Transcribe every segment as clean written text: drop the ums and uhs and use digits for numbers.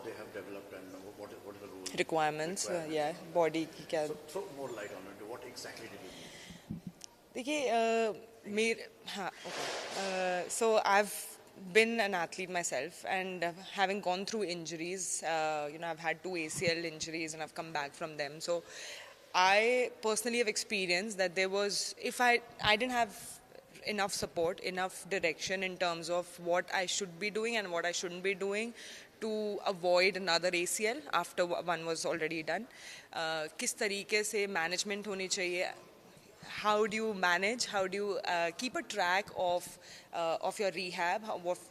they have developed and what are the rules? Requirements, yeah, body की क्या. So throw more light on it. What exactly did you mean? देखिए मेरे हाँ okay. So I've been an athlete myself and having gone through injuries, I've had 2 ACL injuries and I've come back from them. So I personally have experienced that there was, if I didn't have enough support, enough direction in terms of what I should be doing and what I shouldn't be doing to avoid another ACL after one was already done. किस तरीके से management होनी चाहिए, how do you manage, how do you keep a track of your rehab,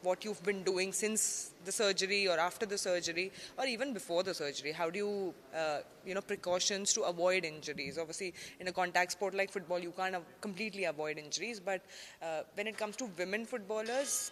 what you've been doing since the surgery or after the surgery or even before the surgery, how do you precautions to avoid injuries. Obviously in a contact sport like football you can't completely avoid injuries, but when it comes to women footballers,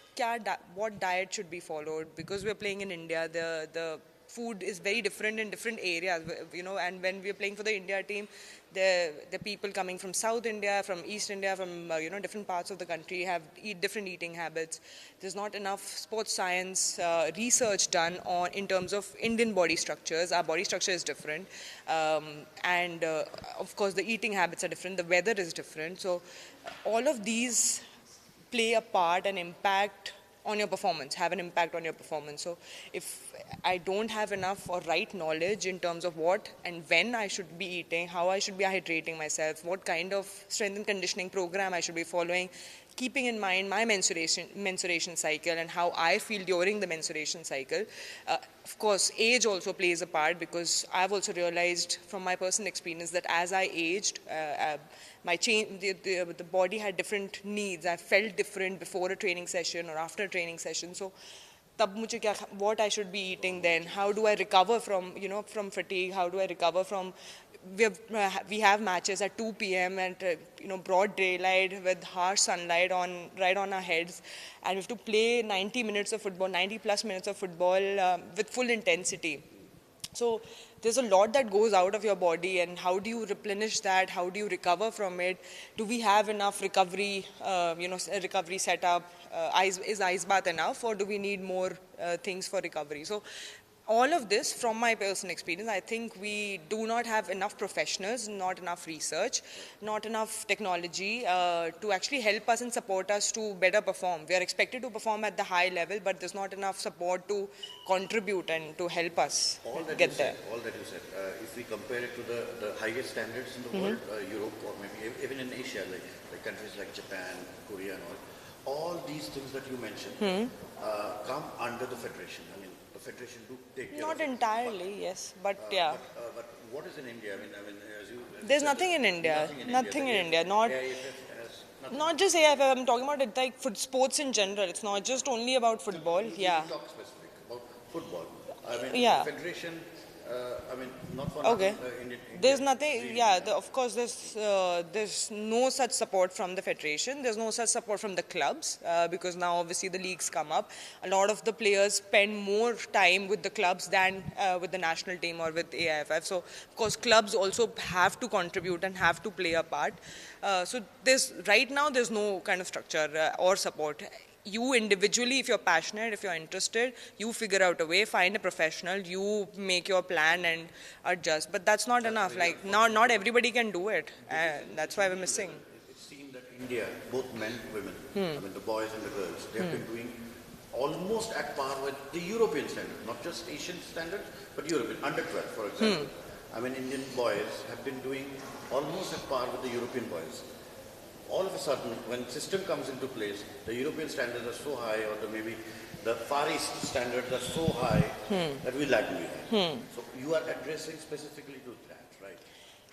what diet should be followed, because we're playing in India, the food is very different in different areas, and when we're playing for the India team, the people coming from South India, from East India, from different parts of the country eat different eating habits. There's not enough sports science research done in terms of Indian body structures. Our body structure is different, and of course the eating habits are different, the weather is different. So all of these play a part and impact on your performance, have an impact on your performance. So if I don't have enough or right knowledge in terms of what and when I should be eating, how I should be hydrating myself, what kind of strength and conditioning program I should be following, keeping in mind my menstruation cycle and how I feel during the menstruation cycle. Of course, age also plays a part, because I've also realized from my personal experience that as I aged, the body had different needs. I felt different before a training session or after a training session. So तब मुझे क्या, what I should be eating then, how do I recover from from fatigue, how do I recover from, we have matches at 2 p.m. and broad daylight with harsh sunlight right on our heads, and we have to play 90 minutes of football, 90 plus minutes of football with full intensity. So there's a lot that goes out of your body, and how do you replenish that? How do you recover from it? Do we have enough recovery, recovery setup? Is ice bath enough, or do we need more things for recovery? So all of this, from my personal experience, I think we do not have enough professionals, not enough research, not enough technology to actually help us and support us to better perform. We are expected to perform at the high level, but there's not enough support to contribute and to help us get there. All that you said, if we compare it to the highest standards in the world, Europe or maybe even in Asia, like countries like Japan, Korea and all these things that you mentioned come under the federation. I mean, the federation do take care Not of it. entirely, yes, but yeah. But what is in India? I mean, as you there's nothing in India. Nothing in India. Not nothing. not just AIFF. I'm talking about it like sports in general. It's not just only about football. Yeah. Talk specific about football. I mean, Yeah. federation. I mean, not for Okay. nothing, Indian There's nothing, yeah, of course there's no such support from the federation, there's no such support from the clubs, because now obviously the leagues come up. A lot of the players spend more time with the clubs than with the national team or with AIFF. So of course clubs also have to contribute and have to play a part. So right now there's no kind of structure or support. You individually, if you're passionate, if you're interested, you figure out a way, find a professional, you make your plan and adjust. But that's not enough. Like not everybody can do it. That's why we're missing. It seems that India, both men and women, I mean the boys and the girls, they have been doing almost at par with the European standard, not just Asian standards, but European, under 12 for example. I mean Indian boys have been doing almost at par with the European boys. All of a sudden, when system comes into place, the European standards are so high, or maybe the Far East standards are so high that we lag behind. So you are addressing specifically to that, right?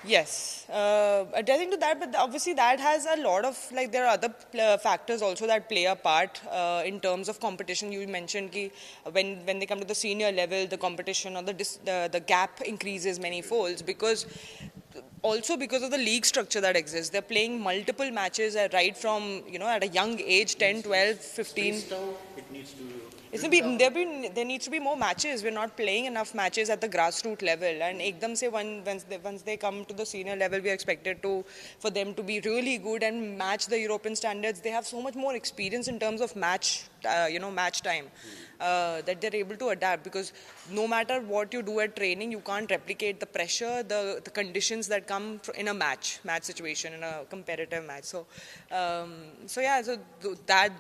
Yes, addressing to that, but obviously that has a lot of, like, there are other factors also that play a part in terms of competition. You mentioned ki when they come to the senior level, the competition or the gap increases many folds, because of the league structure that exists. They're playing multiple matches right from, at a young age, 10, 12, 15. Spaced out, it needs to There needs to be more matches. We're not playing enough matches at the grassroots level, and ekdam se once they come to the senior level, we are expected for them to be really good and match the European standards. They have so much more experience in terms of match time. That they're able to adapt, because no matter what you do at training, you can't replicate the pressure, the conditions that come in a match situation, in a competitive match. So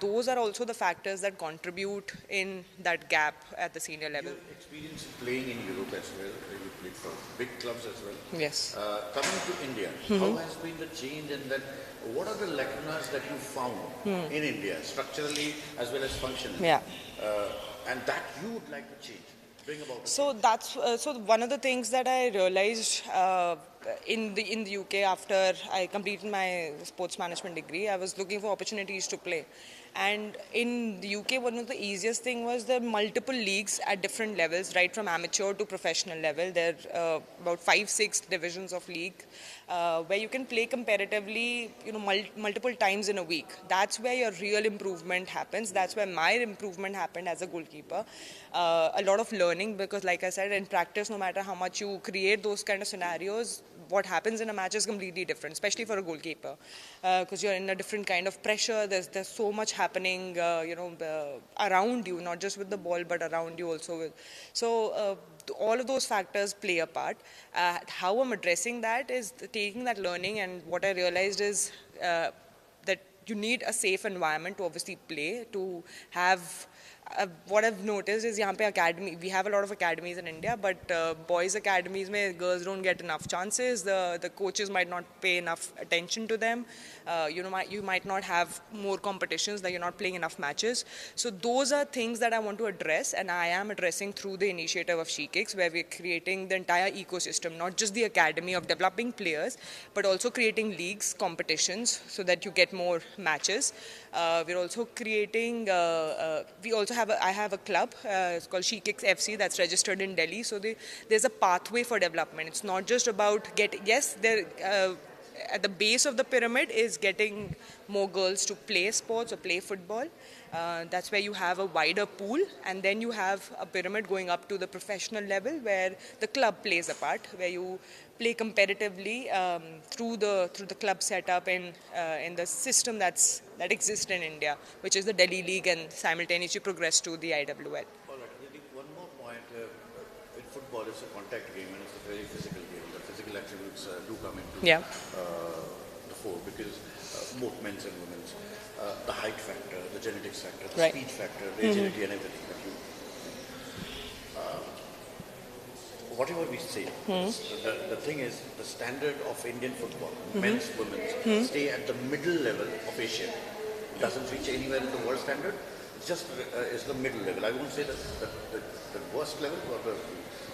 those are also the factors that contribute in that gap at the senior level. Your experience playing in Europe as well, you played for big clubs as well. Yes. Coming to India, how has been the change, and then what are the lacunas that you found in India, structurally as well as functionally? Yeah. And that you would like to change, bring about. So that's so one of the things that I realized in the UK after I completed my sports management degree. I was looking for opportunities to play, and in the UK, one of the easiest thing was the multiple leagues at different levels, right from amateur to professional level. There are about 5-6 divisions of league where you can play competitively, multiple times in a week. That's where your real improvement happens. That's where my improvement happened as a goalkeeper. A lot of learning, because like I said, in practice, no matter how much you create those kind of scenarios, what happens in a match is completely different, especially for a goalkeeper, because you're in a different kind of pressure. There's so much happening, around you, not just with the ball, but around you also. All of those factors play a part. How I'm addressing that is taking that learning, and what I realized is that you need a safe environment to obviously play, to have. What I've noticed is we have a lot of academies in India, but boys academies girls don't get enough chances. The coaches might not pay enough attention to them. You might not have more competitions, that you're not playing enough matches. So those are things that I want to address, and I am addressing through the initiative of SheKicks, where we're creating the entire ecosystem, not just the academy of developing players, but also creating leagues, competitions, so that you get more matches. We're also creating. I have a club. It's called SheKicks FC, that's registered in Delhi. So there's a pathway for development. It's not just about at the base of the pyramid is getting more girls to play sports or play football. That's where you have a wider pool, and then you have a pyramid going up to the professional level, where the club plays a part, where you play competitively through the club setup in the system that exists in India, which is the Delhi League, and simultaneously progress to the IWL. All right. One more point. In football, it's a contact game, and it's a very physical game. The physical attributes do come into the fore, because both men's and women's, the height factor, the genetics factor, the speed factor, the agility, and everything. Whatever we say, the thing is, the standard of Indian football, men's, women's, stay at the middle level of Asia. It doesn't reach anywhere in the world standard. It's just it's the middle level. I won't say the worst level or the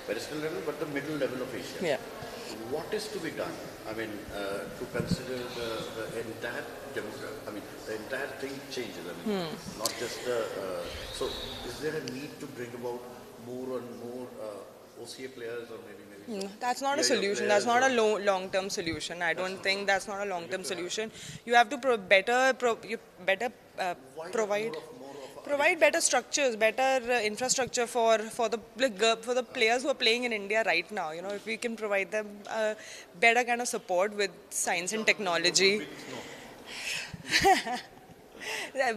pedestal level, but the middle level of Asia. Yeah. What is to be done? I mean, to consider the entire the entire thing changes. I mean, not just the. So, is there a need to bring about more and more OCA players, or maybe? That's not a solution. That's not a long-term solution. I don't think that's not a long-term solution. You have to provide better structures, better infrastructure for the players who are playing in India right now. If we can provide them better kind of support with science and technology.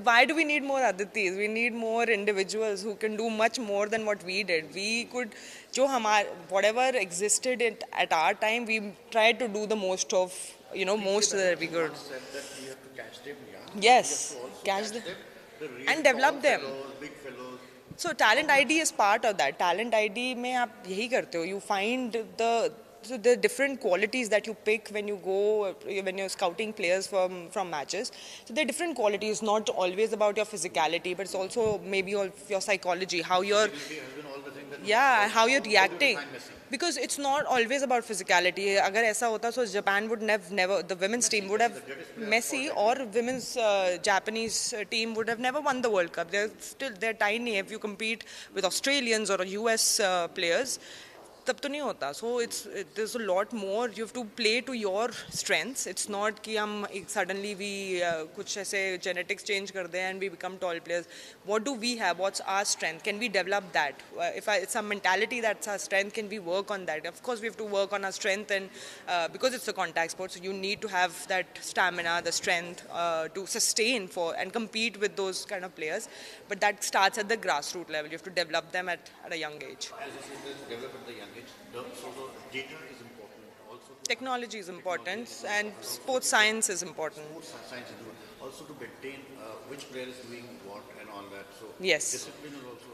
Why do we need more Aditis? We need more individuals who can do much more than what we did. We could, whatever existed at our time, we tried to do the most of, most that we could. Said that we have to catch them young. Yes, catch them and develop them. Big fellows. So talent ID is part of that. Talent ID में आप यही करते हो. You find the different qualities that you pick when you're scouting players from matches. So there are different qualities, not always about your physicality, but it's also maybe your psychology, how you're reacting. Because it's not always about physicality. Agar aisa hota, so Japan would never, the women's team would have, Messi or women's Japanese team would have never won the World Cup. They're tiny. If you compete with Australians or US players, तब तो नहीं होता. So there's a lot more. You have to play to your strengths. It's not कि हम suddenly we कुछ ऐसे genetics change कर दें and we become tall players. What do we have? What's our strength? Can we develop that? If it's a mentality that's our strength, can we work on that? Of course, we have to work on our strength, and because it's a contact sport, so you need to have that stamina, the strength to sustain for and compete with those kind of players. But that starts at the grassroots level. You have to develop them at a young age. As you said, this develop at the young age. So the data is important. Also to Technology is important, and sports science is important. sports science is important. Also to maintain which player is doing what and all that. So Yes. discipline is also.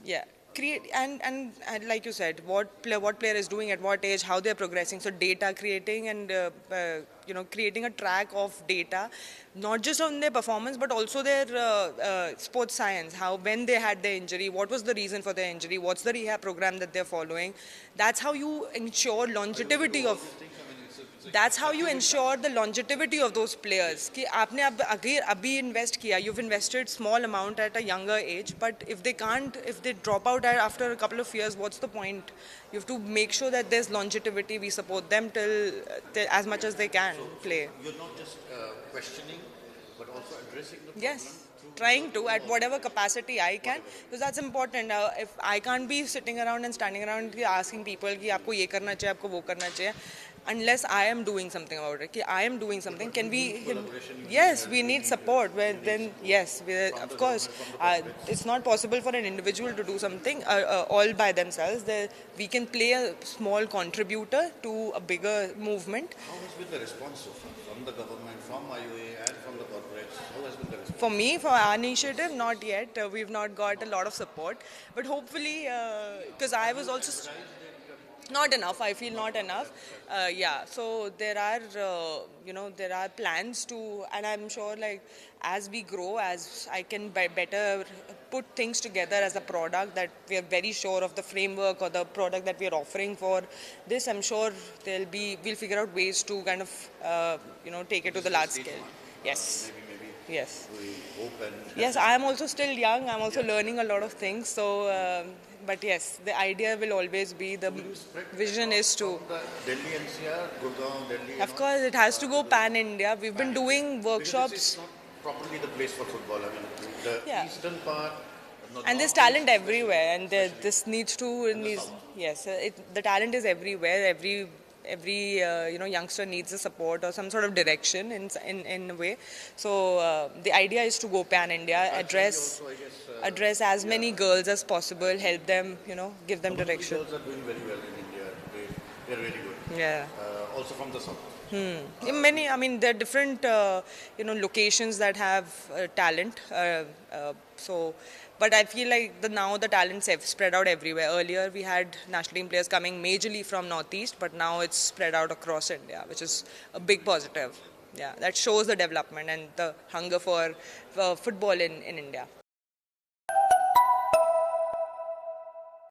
Yeah, create and like you said, what player is doing at what age, how they're progressing. So data creating and creating a track of data, not just on their performance but also their sports science. How when they had their injury, what was the reason for their injury, what's the rehab program that they're following. That's how you ensure longevity of. That's how you ensure the longevity of those players. कि आपने अब अभी invest किया, you've invested small amount at a younger age, but if they drop out after a couple of years, what's the point? You have to make sure that there's longevity. We support them till as much as they can play. You're not just questioning, but also addressing the problem. Yes, trying to at whatever capacity I can, because that's important. If I can't be sitting around and standing around asking people कि आपको ये करना चाहिए, आपको वो करना चाहिए, unless I am doing something about it. कि I am doing something. Can we? Yes, we need support. Well, then yes, of course, it's not possible for an individual to do something all by themselves. We can play a small contributor to a bigger movement. How has been the response so far from the government, from IOA, and from the corporates? How has been the response? For me, for our initiative, not yet. We've not got a lot of support, but hopefully, because I was also not enough. I feel not enough. Yeah. So there are, there are plans to, and I'm sure, like as we grow, as I can better put things together as a product that we are very sure of the framework or the product that we are offering for this. I'm sure we'll figure out ways to kind of, take it to the large scale. Yes. Maybe Yes. we hope and. Yes, I am also still young. I'm also learning a lot of things. So, but yes, the idea will always be, the vision is to. From the Delhi NCR, Gurgaon, Delhi. Of course, it has to go pan-India. We've been doing Because workshops. it's not properly the place for football. I mean, the Yeah. eastern part. And there's talent everywhere, and this needs to. Yes, the talent is everywhere. Every youngster needs a support or some sort of direction in a way. So the idea is to go pan India, address as many girls as possible, help them, give them direction. Girls are doing very well in India. They're really good. Yeah. Also from the south. Many, I mean, there are different, locations that have talent. But I feel like now the talents have spread out everywhere. Earlier, we had national team players coming majorly from Northeast, but now it's spread out across India, which is a big positive. Yeah, that shows the development and the hunger for football in India.